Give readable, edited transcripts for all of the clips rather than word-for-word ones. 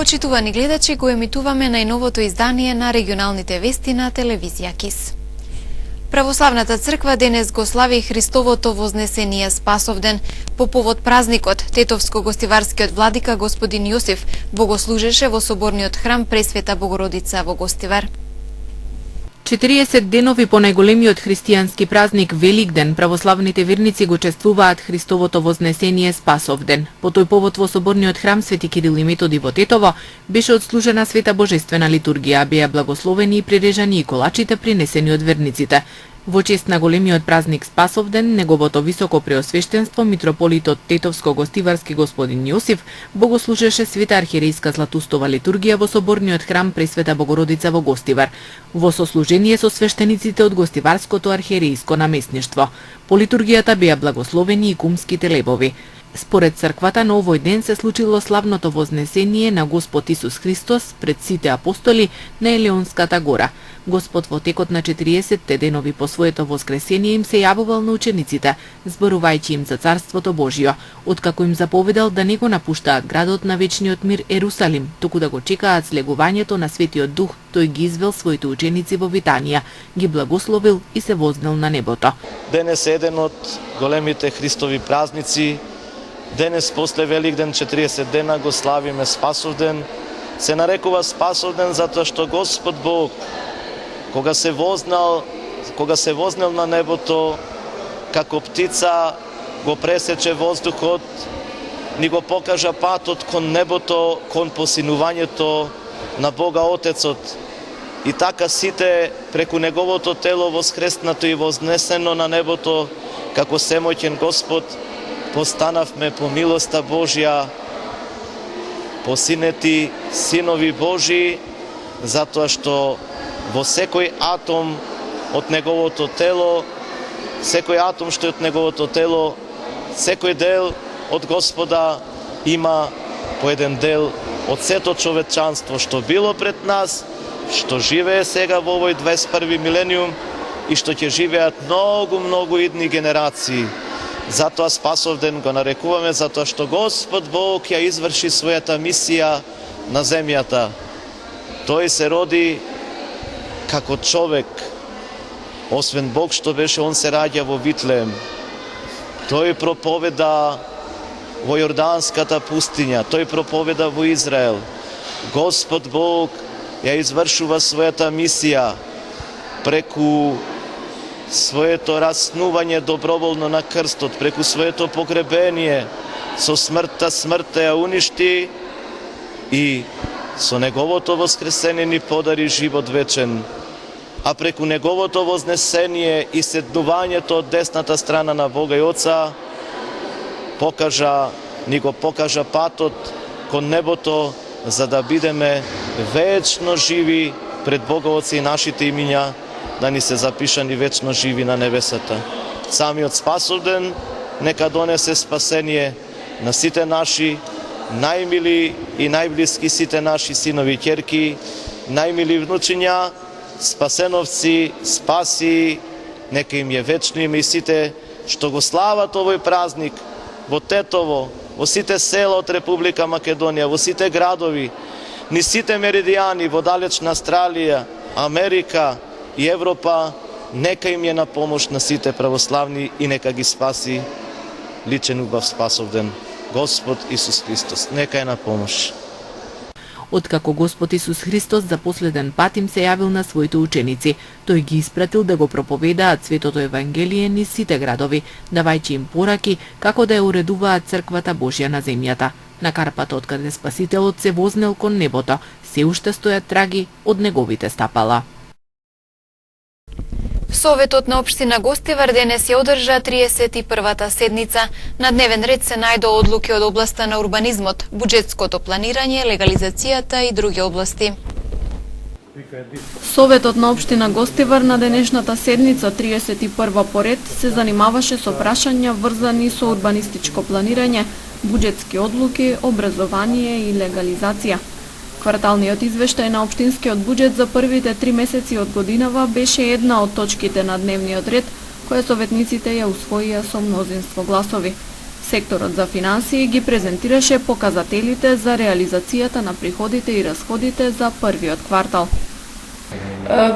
Почитувани гледачи, го емитуваме најновото издание на регионалните вести на телевизија КИС. Православната црква денес го слави Христовото вознесение Спасовден. По повод празникот, Тетовско-гостиварскиот владика господин Јосиф богослужеше во соборниот храм Пресвета Богородица во Гостивар. 40 денови по најголемиот христијански празник Великден, православните верници го чествуваат Христовото вознесение Спасовден. По тој повод во соборниот храм Свети Кирил и Методи во Тетово беше отслужена света божествена литургија, беа благословени и прирежани и колачите принесени од верниците. Во чест на големиот празник Спасовден, неговото високо преосвештенство митрополитот Тетовско-гостиварски господин Јосиф богослужеше света архиерејска златустова литургија во соборниот храм Пресвета Богородица во Гостивар, во сослужение со свештениците од Гостиварското архиерејско наместништво. По литургијата беа благословени и кумските лебови. Според црквата на овој ден се случило славното вознесение на Господ Исус Христос пред сите апостоли на Елеонската гора. Господ во текот на 40 денови по своето воскресение им се јавувал на учениците, зборувајќи им за Царството Божјо, откако им заповедал да не го напуштаат градот на вечниот мир Ерусалим, туку да го чекаат слегувањето на Светиот Дух. Тој ги извел своите ученици во Витанија, ги благословил и се вознел на небото. Денес е еден од големите Христови празници. Денес после Великден 40 дена го славиме Спасовден. Се нарекува Спасовден затоа што Господ Бог кога се вознел на небото, како птица го пресече воздухот, ни го покажа патот кон небото, кон посинувањето на Бога Отецот. И така сите преку неговото тело воскреснато и вознесено на небото, како семоќен Господ, постанавме по милоста Божја, посинети синови Божии, затоа што во секој атом од неговото тело, секој атом што е од неговото тело, секој дел од Господа има по еден дел од сето човечанство што било пред нас, што живее сега во овој 21 милениум и што ќе живеат многу идни генерации. Затоа Спасовден го нарекуваме, затоа што Господ Бог ја изврши својата мисија на земјата. Тој се роди како човек, освен Бог што беше, он се раѓа во Витлеем. Тој проповеда во Јорданската пустиња, тој проповеда во Израел. Господ Бог ја извршува својата мисија преку своето раснување доброволно на крстот, преку своето погребение, со смртта ја уништи и со неговото воскресение ни подари живот вечен. А преку неговото вознесение и седнувањето од десната страна на Бога и Оца ни го покажа патот кон небото, за да бидеме вечно живи пред Бога Оца и нашите имиња да ни се запишани вечно живи на небесата. Самиот Спасовден нека донесе спасение на сите наши најмили и најблиски, сите наши синови и ќерки, најмили внучиња, спасеновци, спаси, нека им е вечно име и сите што го слават овој празник во Тетово, во сите села од Република Македонија, во сите градови, ни сите меридијани во далечна Австралија, Америка и Европа, нека им е на помош на сите православни и нека ги спаси личен убав Спасовден. Господ Исус Христос, нека е на помош. Откако Господ Исус Христос за последен пат им се јавил на своите ученици, тој ги испратил да го проповедаат светото Евангелие низ сите градови, давајќи им пораки како да ја уредуваат црквата Божја на земјата. На карпата од каде Спасителот се вознел кон небото, се уште стојат траги од неговите стапала. Советот на општина Гостивар денес ја одржа 31-та седница. На дневен ред се најдо одлуки од областа на урбанизмот, буџетското планирање, легализацијата и други области. Советот на општина Гостивар на денешната седница 31 поред се занимаваше со прашања врзани со урбанистичко планирање, буџетски одлуки, образование и легализација. Кварталниот извештај на општинскиот буџет за првите 3 месеци од годинава беше една од точките на дневниот ред, која советниците ја усвоија со мнозинство гласови. Секторот за финансии ги презентираше показателите за реализацијата на приходите и расходите за првиот квартал.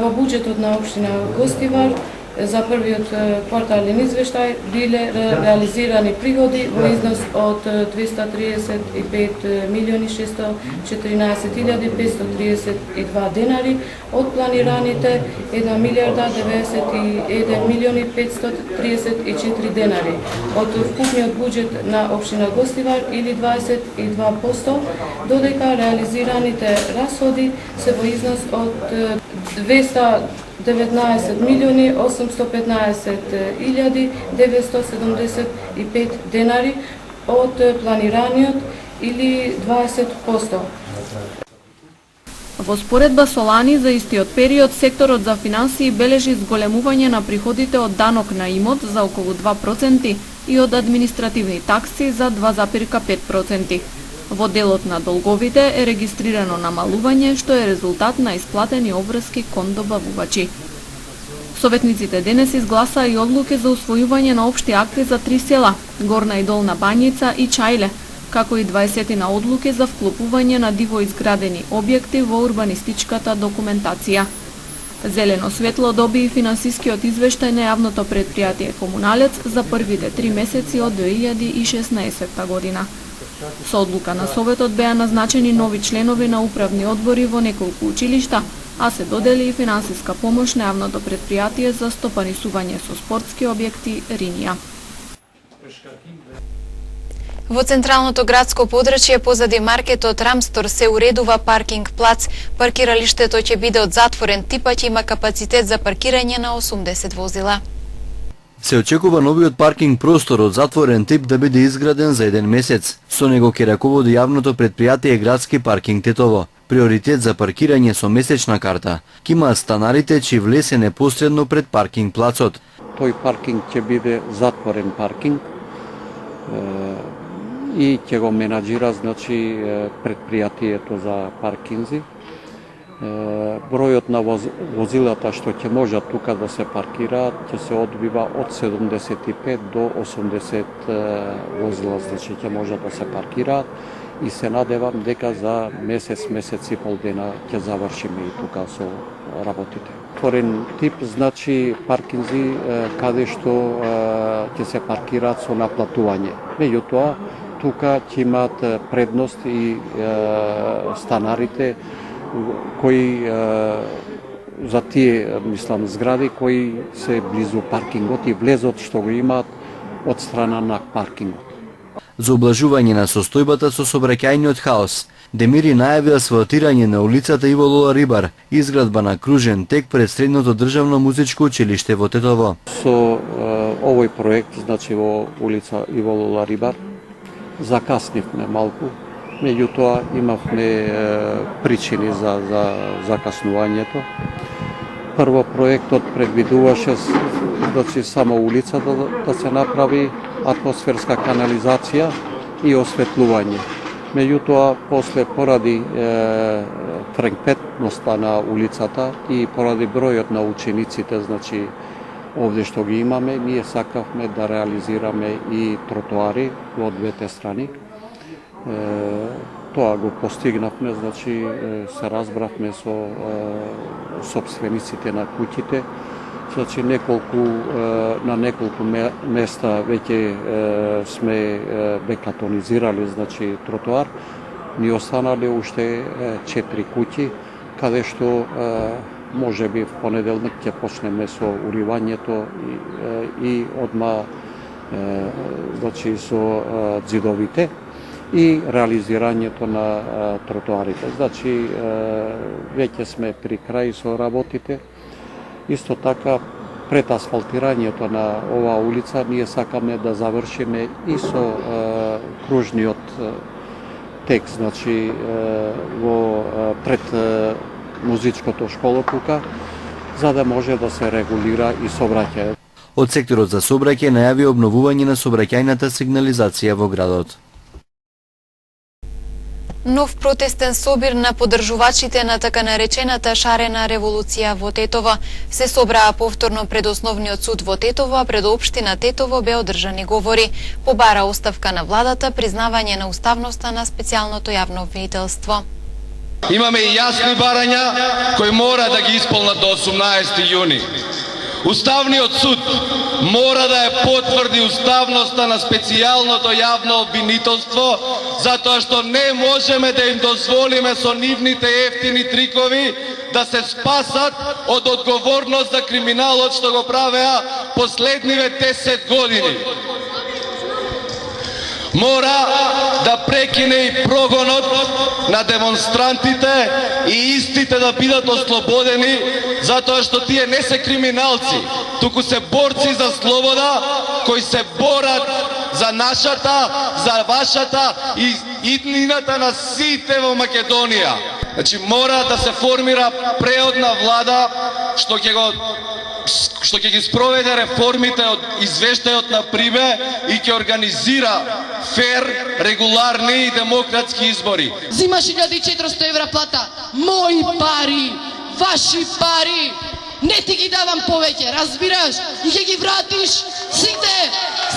Во буџетот на општина Гостивар за првиот квартален извештај биле реализирани приходи во износ од 235.614.532 денари од планираните 1.091.534 денари од вкупниот буџет на општина Гостивар или 22%, додека реализираните расходи се во износ од 219.815.975 денари од планираниот или 20%. Во споредба со лани за истиот период, секторот за финансии бележи зголемување на приходите од данок на имот за околу 2% и од административни такси за 2,5%. Во делот на долговите е регистрирано намалување, што е резултат на исплатени обврски кон добавувачи. Советниците денес изгласаа и одлуки за усвојување на општи акти за 3 села – Горна и Долна Бањица и Чајле, како и 20 на одлуки за вклопување на диво изградени објекти во урбанистичката документација. Зелено светло доби и финансискиот извештај на јавното предпријатие Комуналец за првите 3 месеци од 2016 година. Со одлука на Советот беа назначени нови членови на управни одбори во неколку училишта, а се додели и финансиска помош на јавното предпријатие за стопанисување со спортски објекти Ринија. Во централното градско подрачје позади маркетот Рамстор се уредува паркинг плац. Паркиралиштето ќе биде од затворен тип, а ќе има капацитет за паркирање на 80 возила. Се очекува новиот паркинг простор од затворен тип да биде изграден за 1 месец. Со него ќе раководи јавното предпријатие Градски паркинг Тетово. Приоритет за паркирање со месечна карта ќе имаат станарите чии влез е непосредно пред паркинг плацот. Тој паркинг ќе биде затворен паркинг и ќе го менаџира предпријатието за паркинзи. Бројот на возилата што ќе можат тука да се паркираат ќе се одбива од 75 до 80 возила, ќе можат да се паркираат и се надевам дека за месец и пол дена ќе завршиме и тука со работите. Отворен тип значи паркинзи каде што ќе се паркираат со наплатување. Меѓутоа, тука ќе имаат предност и станарите кои за тие, мислам, згради кои се близу паркингот и влезот што го имаат од страна на паркингот. За облажување на состојбата со сообраќајниот хаос, Демири најави асфалтирање на улицата Иво Лола Рибар, изградба на кружен тек пред Средното државно музичко училиште во Тетово. Со овој проект, значи во улица Иво Лола Рибар, закаснивме малку, меѓутоа имавме причини за закаснувањето. Прво проектот предвидуваше само улицата да се направи атмосферска канализација и осветлување. Меѓутоа, после поради френкпетноста на улицата и поради бројот на учениците, значи овде што ги имаме, ние сакавме да реализираме и тротоари во двете страни. Тоа го постигнавме, значи се разбравме со сопствениците на куќите, значи на неколку места веќе сме бекатонизирали, значи тротоар. Ни останале уште 4 куќи, каде што може би в понеделник ќе почнеме со уривањето и одма значи со ѕидовите и реализирањето на тротоарите. Значи веќе сме при крај со работите. Исто така, пред асфалтирањето на оваа улица, ние сакаме да завршиме и со кружниот тек, значи пред музичкото школо тука, за да може да се регулира и сообраќајот. Од секторот за сообраќај најави обновување на сообраќајната сигнализација во градот. Нов протестен собир на поддржувачите на така наречената шарена револуција во Тетово се собраа повторно пред Основниот суд во Тетово, а пред Општина Тетово беа одржани говори. Побара оставка на владата, признавање на уставноста на специјалното јавно обвинителство. Имаме и јасни барања кои мора да ги исполнат до 18 јуни. Уставниот суд мора да ја потврди уставноста на специјалното јавно обвинителство, затоа што не можеме да им дозволиме со нивните ефтини трикови да се спасат од одговорност за криминалот што го правеа последниве 10 години. Мора да прекине и прогонот на демонстрантите и истите да бидат ослободени, затоа што тие не се криминалци, туку се борци за слобода, кои се борат за нашата, за вашата и иднината на сите во Македонија. Значи мора да се формира преодна влада што ќе ги спроведе реформите од извештајот на Прибе и ќе организира фер, регуларни и демократски избори. Зимаш 1400 евра плата, мои пари, ваши пари, не ти ги давам повеќе, разбираш? И ќе ги вратиш сите,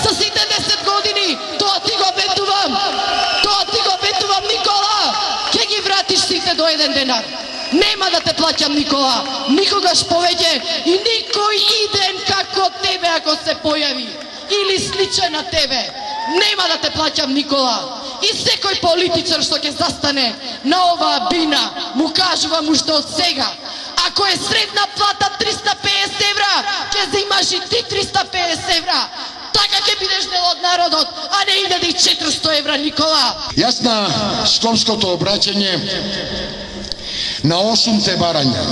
со сите 10 години, тоа ти го ветувам, Никола, ќе ги вратиш сите до еден денар. Нема да те плаќам, Никола, никогаш повеќе и никој иден како тебе ако се појави или сличен на тебе, нема да те плаќам, Никола. И секој политичар што ќе застане на оваа бина, му кажувам уште од сега, ако е средна плата 350 евра, ќе земаш и ти 350 евра. Така ќе бидеш дел од народот, а не 1400 евра, Никола. Јас на скопското обраќање на 8 барања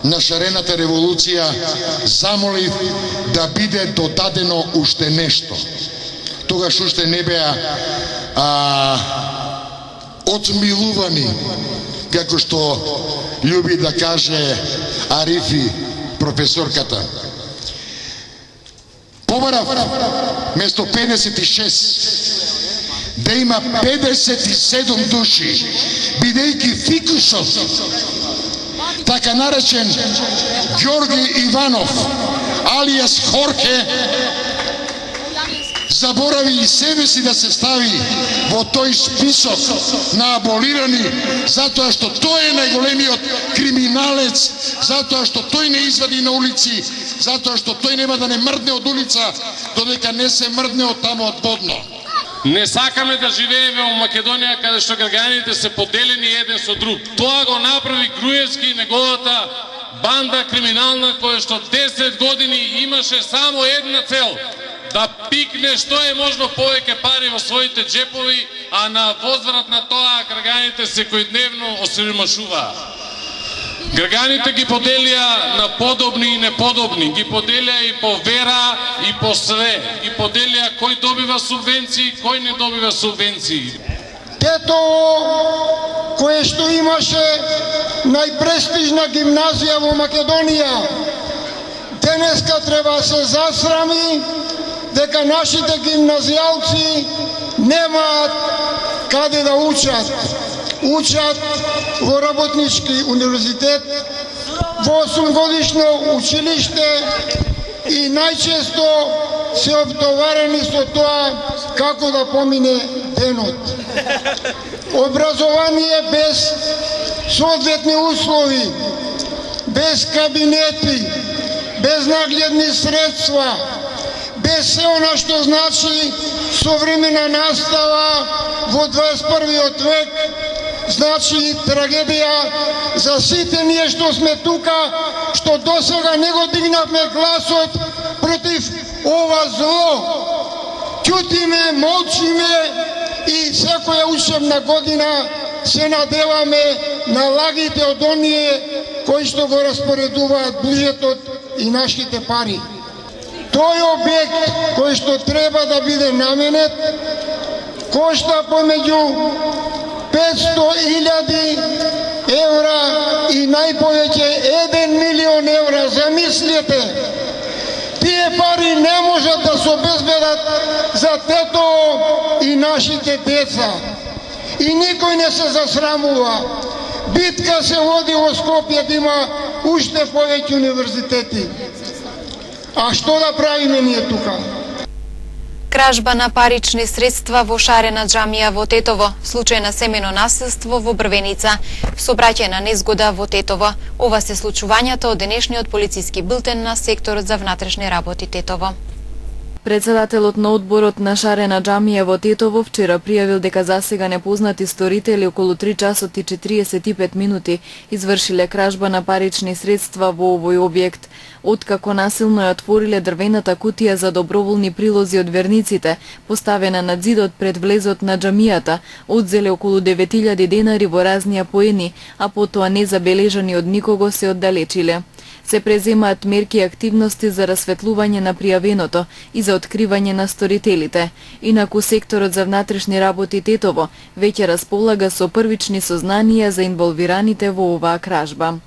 на шарената револуција замолив да биде додадено уште нешто. Тогаш уште не беа отмилувани, како што љуби да каже Арифи, професорката. Побарав место 56 да има 57 души, бидејќи фикусот, така наречен Ѓорги Иванов, алијас Хорхе, заборави и себе си да се стави во тој список на аболирани, затоа што тој е најголемиот криминалец, затоа што тој не извади на улици, затоа што тој нема да не мрдне од улица, додека не се мрдне од тамо од Бодно. Не сакаме да живееме во Македонија каде што граѓаните се поделени еден со друг. Тоа го направи Груевски и неговата банда криминална, која што 10 години имаше само една цел: да пикне што е можно повеќе пари во своите джепови, а на возврат на тоа граѓаните секојдневно осиромашуваа. Граѓаните ги поделија на подобни и неподобни, ги поделија и по вера и по све, ги поделија кој добива субвенции, кој не добива субвенции. Тетово, кое што имаше најпрестижна гимназија во Македонија, денеска треба се засрами дека нашите гимназијалци немаат каде да учат. Учат во Работнички универзитет, во 8-годишно училиште и најчесто се обтоварени со тоа како да помине денот. Образование без соодветни услови, без кабинети, без нагледни средства, без се она што значи современа настава во 21. век, значи трагедија за сите ние што сме тука, што досега не го дигнавме гласот против ова зло. Ќутиме, молчиме и секоја учебна година се надеваме на лагите од оние кои што го распоредуваат буџетот и нашите пари. Тој објект кој што треба да биде наменет кошта помеѓу 500.000 евра и најповеќе 1 милион евра. Замислете, тие пари не можат да се обезбедат за Тетово и нашите деца. и никој не се засрамува. Битка се води во Скопје да има уште повеќе универзитети. А што да правиме ние тука? Кражба на парични средства во шарена џамија во Тетово, случај на семено насилство во Брвеница, сообраќајна незгода во Тетово. Ова се случувањата од денешниот полициски билтен на секторот за внатрешни работи Тетово. Председателот на одборот на шарена џамија во Тетово вчера пријавил дека засега непознати сторители околу 3 часот и 45 минути извршиле кражба на парични средства во овој објект. Откако насилно ја отвориле дрвената кутија за доброволни прилози од верниците, поставена на ѕидот пред влезот на џамијата, одзеле околу 9000 денари во разни поени, а потоа незабележани од никого се оддалечиле. Се преземаат мерки и активности за расветлување на пријавеното и за откривање на сторителите. Инаку секторот за внатрешни работи Тетово веќе располага со првични сознанија за инволвираните во оваа кражба.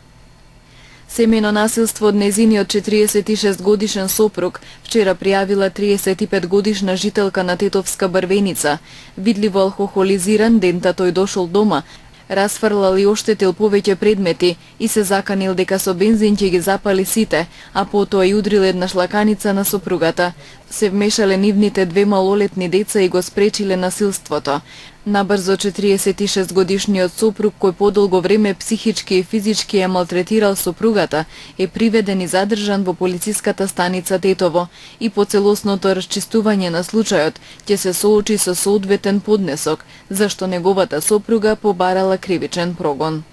Семено насилство од незиниот 46 годишен сопруг вчера пријавила 35 годишна жителка на Тетовска Брвеница. Видливо алкохолизиран, дента тој дошол дома, расфрлал и оштетил повеќе предмети и се заканил дека со бензин ќе ги запали сите, а потоа и удрил една шлаканица на сопругата. Се вмешале нивните две малолетни деца и го спречиле насилството. Набрзо 46 годишниот сопруг, кој подолго време психички и физички ја малтретирал сопругата, е приведен и задржан во полициската станица Тетово и по целосното расчистување на случајот ќе се соочи со соодветен поднесок, зашто неговата сопруга побарала кривичен прогон.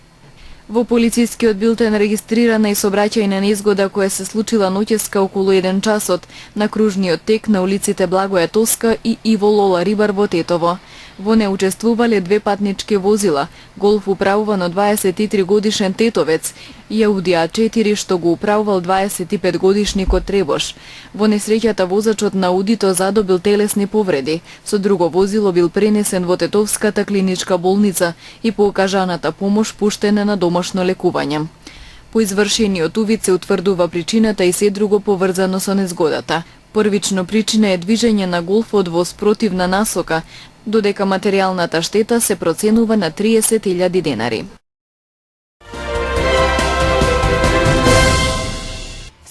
Во полицискиот билтен регистрирана и сообраќајна незгода која се случила ноќеска околу 1 часот на кружниот тек на улиците Благоја Тоска и Иво Лола Рибар во Тетово. Во не учествувале две патнички возила, голф управуван од 23 годишен тетовец и Ауди А4 што го управувал 25 годишникот Требош. Во несреќата возачот на Аудито задобил телесни повреди, со друго возило бил пренесен во Тетовската клиничка болница и по окажаната помош пуштен на домашно лекување. По извршениот увид се утврдува причината и се друго поврзано со незгодата. Првично причина е движење на голфот во спротивна насока, додека материјалната штета се проценува на 30.000 денари.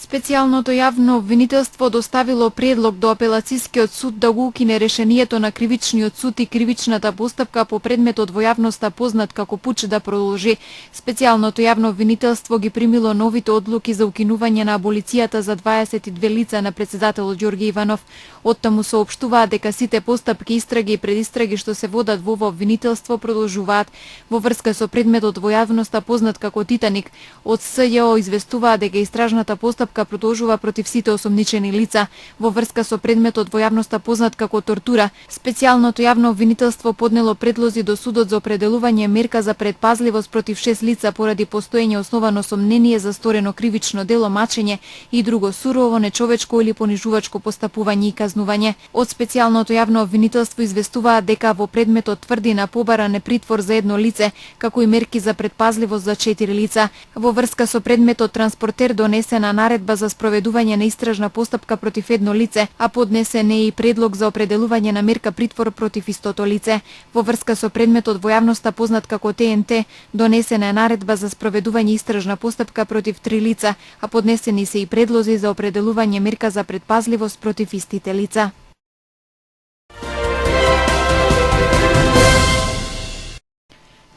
Специјалното јавно обвинителство доставило предлог до апелацискиот суд да го укине решението на кривичниот суд и кривичната постапка по предметот во јавноста познат како пуч да продолжи. Специјалното јавно обвинителство ги примило новите одлуки за укинување на аболицијата за 22 лица на председателот Ѓорги Иванов. Оттаму соопштуваа дека сите постапки, истраги и предистраги што се водат во ова обвинителство продолжуваат во врска со предметот во јавноста познат како Титаник. Од СЈО известуваа дека истражната постапка продолжува против сите осомничени лица во врска со предметот во јавноста познат како тортура. Специјалното јавно обвинителство поднело предлози до судот за определување мерка за предпазливост против 6 лица поради постоење основано сомнение за сторено кривично дело мачење и друго сурово, нечовечко или понижувачко постапување и казнување. Од специјалното јавно обвинителство известуваат дека во предметот тврди на побаране притвор за едно лице, како и мерки за предпазливост за 4 лица. Во врска со предметот транспортер донесена наредба за спроведување на истражна постапка против едно лице, а поднесен е и предлог за определување на мерка притвор против истото лице. Во врска со предметот во јавноста познат како ТНТ, донесена е наредба за спроведување истражна постапка против 3 лица, а поднесени се и предлози за определување мерка за предпазливост против истите лица.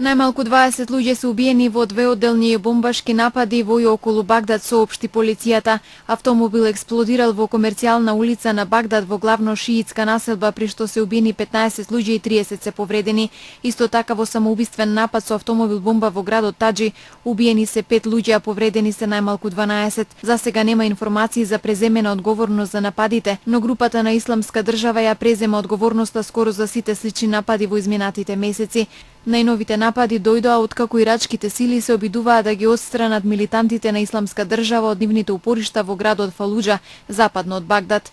Најмалку 20 луѓе се убиени во две одделни бомбашки напади во и околу Багдад, соопшти полицијата. Автомобил експлодирал во комерцијална улица на Багдад во главно шиитска населба, при што се убиени 15 луѓе и 30 се повредени. Исто така во самоубиствен напад со автомобил бомба во градот Таджи убиени се 5 луѓе, а повредени се најмалку 12. За сега нема информации за преземена одговорност за нападите, но групата на Исламска држава ја презема одговорноста скоро за сите слични напади во изминатите месеци. Најновите напади дојдоа откако ирачките сили се обидуваа да ги отстранат милитантите на Исламска држава од нивните упоришта во градот Фалуџа, западно од Багдад.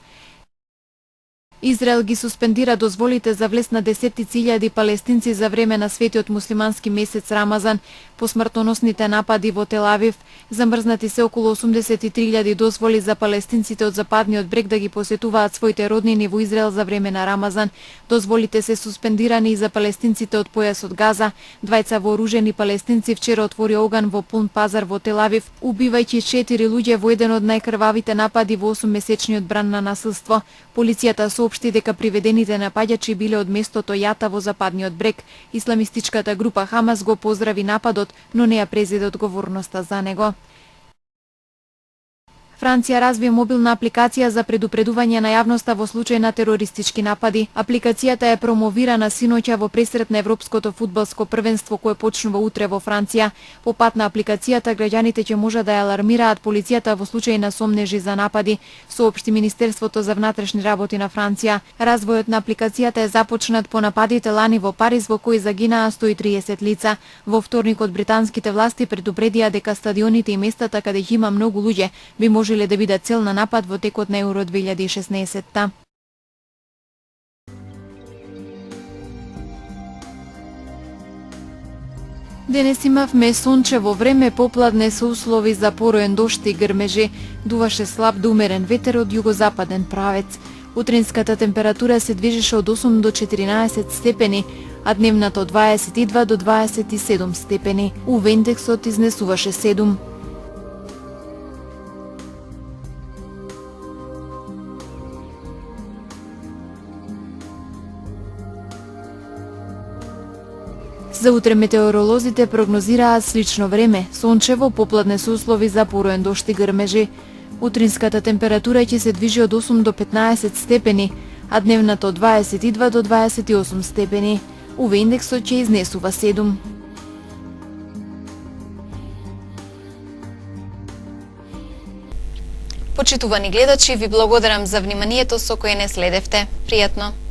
Израел ги суспендира дозволите за влез на десетици илјади палестинци за време на светиот муслимански месец Рамазан по смртоносните напади во Тел Авив. Замрзнати се околу 83.000 дозволи за палестинците од западниот брег да ги посетуваат своите роднини во Израел за време на Рамазан. Дозволите се суспендирани и за палестинците од појасот Газа. Двајца вооружени палестинци вчера отвори оган во пун пазар во Тел Авив, убивајќи 4 луѓе во еден од најкрвавите напади во 8-месечниот бран на насилство. Полицијата соопшти дека приведените напаѓачи биле од местото Јата во западниот брег. Исламистичката група Хамас го поздрави нападот, но не ја презеде одговорноста за него. Франција разви мобилна апликација за предупредување на јавноста во случај на терористички напади. Апликацијата е промовирана синоќа во пресрет на Европското фудбалско првенство кое почнува утре во Франција. По пат на апликацијата граѓаните ќе може да ја алармираат полицијата во случај на сомнежи за напади, соопшти Министерството за внатрешни работи на Франција. Развојот на апликацијата е започнат по нападите лани во Париз во кои загинаа 130 лица. Во вторникот британските власти предупредија дека стадионите и местата каде ќе има многу луѓе би можеле да бидат цел на напад во текот на Еуро 2016. Денес имавме сончево време, попладне со услови за пороен дожд и грмежи. Дуваше слаб до умерен ветер од југозападен правец. Утринската температура се движеше од 8 до 14 степени, а дневната од 22 до 27 степени. УВ индексот изнесуваше 7. За утре метеоролозите прогнозираат слично време, сончево, попладне со услови за пороен дожд и грмежи. Утринската температура ќе се движи од 8 до 15 степени, а дневната од 22 до 28 степени. УВ индексот ќе изнесува 7. Почитувани гледачи, ви благодарам за вниманието со кое не следевте. Пријатно!